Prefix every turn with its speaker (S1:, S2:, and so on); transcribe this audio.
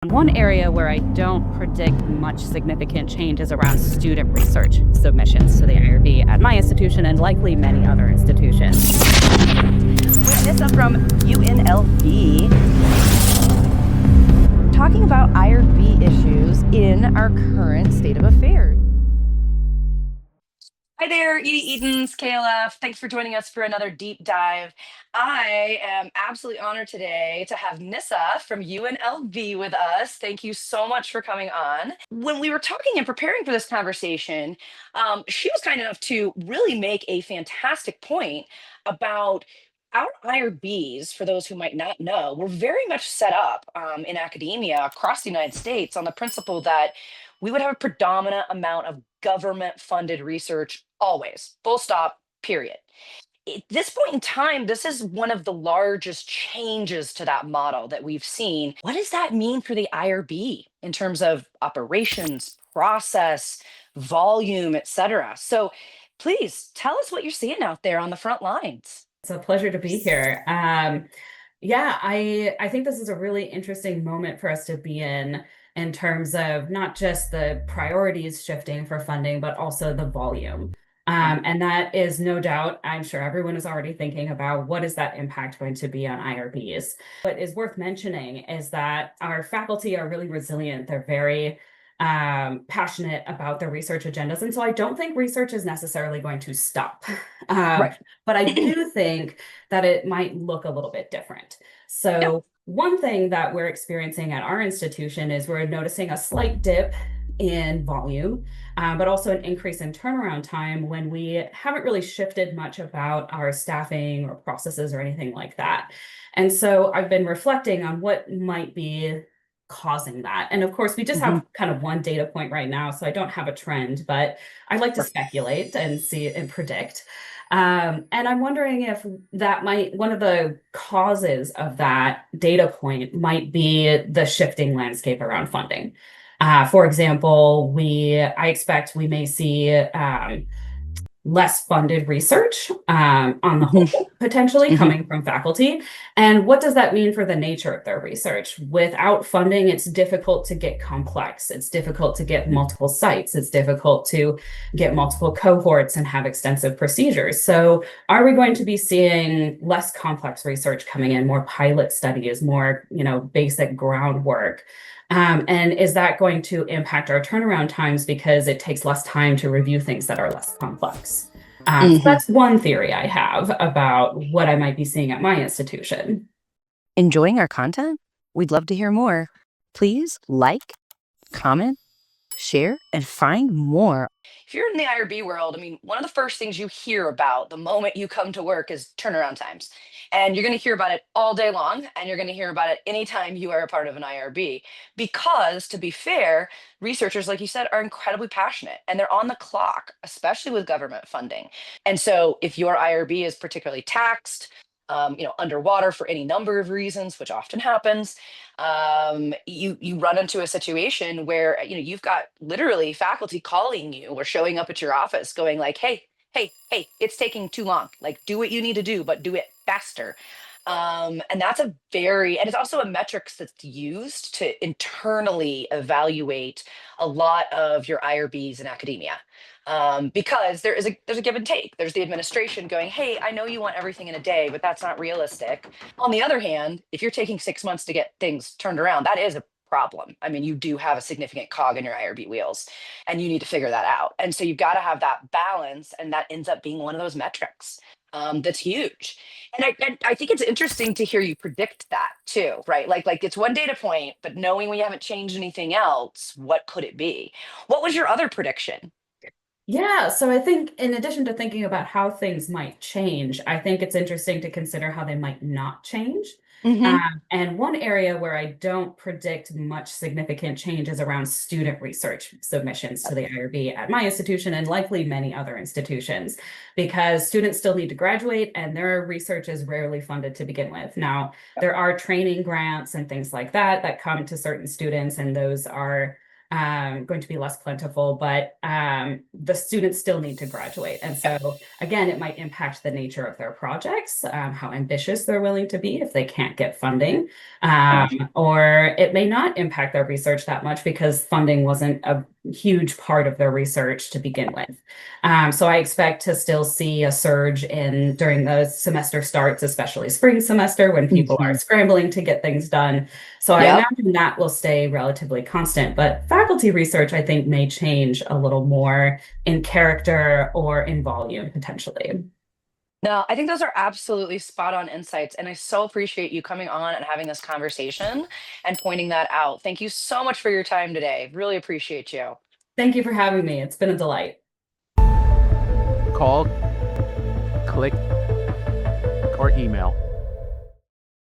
S1: One area where I don't predict much significant change is around student research submissions to the IRB at my institution and likely many other institutions.
S2: With Nyssa from UNLV, talking about IRB issues in our current state of affairs. Hi there, Edye Edens, KLF. Thanks for joining us for another deep dive. I am absolutely honored today to have Nyssa from UNLV with us. Thank you so much for coming on. When we were talking and preparing for this conversation, she was kind enough to really make a fantastic point about our IRBs, for those who might not know, were very much set up in academia across the United States on the principle that we would have a predominant amount of government funded research always, full stop, period. At this point in time, this is one of the largest changes to that model that we've seen. What does that mean for the IRB in terms of operations, process, volume, et cetera? So please tell us what you're seeing out there on the front lines.
S3: It's a pleasure to be here. Yeah, I think this is a really interesting moment for us to be in terms of not just the priorities shifting for funding, but also the volume. And that is no doubt, I'm sure everyone is already thinking about what is that impact going to be on IRBs. What is worth mentioning is that our faculty are really resilient. They're very passionate about their research agendas. And so I don't think research is necessarily going to stop.
S2: Right.
S3: But I do think that it might look a little bit different. So one thing that we're experiencing at our institution is we're noticing a slight dip in volume, but also an increase in turnaround time when we haven't really shifted much about our staffing or processes or anything like that. And so I've been reflecting on what might be causing that. And of course, we just have kind of one data point right now, so I don't have a trend, but I like to speculate and see and predict. And I'm wondering if that might, one of the causes of that data point might be the shifting landscape around funding. For example, I expect we may see less funded research on the whole, potentially coming from faculty. And what does that mean for the nature of their research? Without funding, it's difficult to get complex. It's difficult to get multiple sites. It's difficult to get multiple cohorts and have extensive procedures. So are we going to be seeing less complex research coming in, more pilot studies, more, basic groundwork? And is that going to impact our turnaround times because it takes less time to review things that are less complex? So that's one theory I have about what I might be seeing at my institution.
S2: Enjoying our content? We'd love to hear more. Please like, comment, share, and find more. If you're in the IRB world, one of the first things you hear about the moment you come to work is turnaround times. And you're going to hear about it all day long, and you're going to hear about it anytime you are a part of an IRB. Because, to be fair, researchers, like you said, are incredibly passionate and they're on the clock, especially with government funding. And so if your IRB is particularly taxed, underwater for any number of reasons, which often happens, you run into a situation where you've got literally faculty calling you or showing up at your office, going like, "Hey, it's taking too long. Like, do what you need to do, but do it faster." And it's also a metrics that's used to internally evaluate a lot of your IRBs in academia. Because there's a give and take. There's the administration going, "Hey, I know you want everything in a day, but that's not realistic." On the other hand, if you're taking 6 months to get things turned around, that is a problem. You do have a significant cog in your IRB wheels, and you need to figure that out. And so you've got to have that balance, and that ends up being one of those metrics that's huge. And I think it's interesting to hear you predict that too, right? Like it's one data point, but knowing we haven't changed anything else, what could it be? What was your other prediction?
S3: Yeah, so I think in addition to thinking about how things might change, I think it's interesting to consider how they might not change. And one area where I don't predict much significant change is around student research submissions to the IRB at my institution and likely many other institutions, because students still need to graduate and their research is rarely funded to begin with. Now, there are training grants and things like that that come to certain students, and those are going to be less plentiful, but the students still need to graduate. And so again, it might impact the nature of their projects, how ambitious they're willing to be if they can't get funding, or it may not impact their research that much because funding wasn't a huge part of their research to begin with. So I expect to still see a surge during the semester starts, especially spring semester when people are scrambling to get things done. So I imagine that will stay relatively constant, but faculty research, I think, may change a little more in character or in volume potentially.
S2: No, I think those are absolutely spot on insights. And I so appreciate you coming on and having this conversation and pointing that out. Thank you so much for your time today. Really appreciate you.
S3: Thank you for having me. It's been a delight.
S4: Call, click, or email.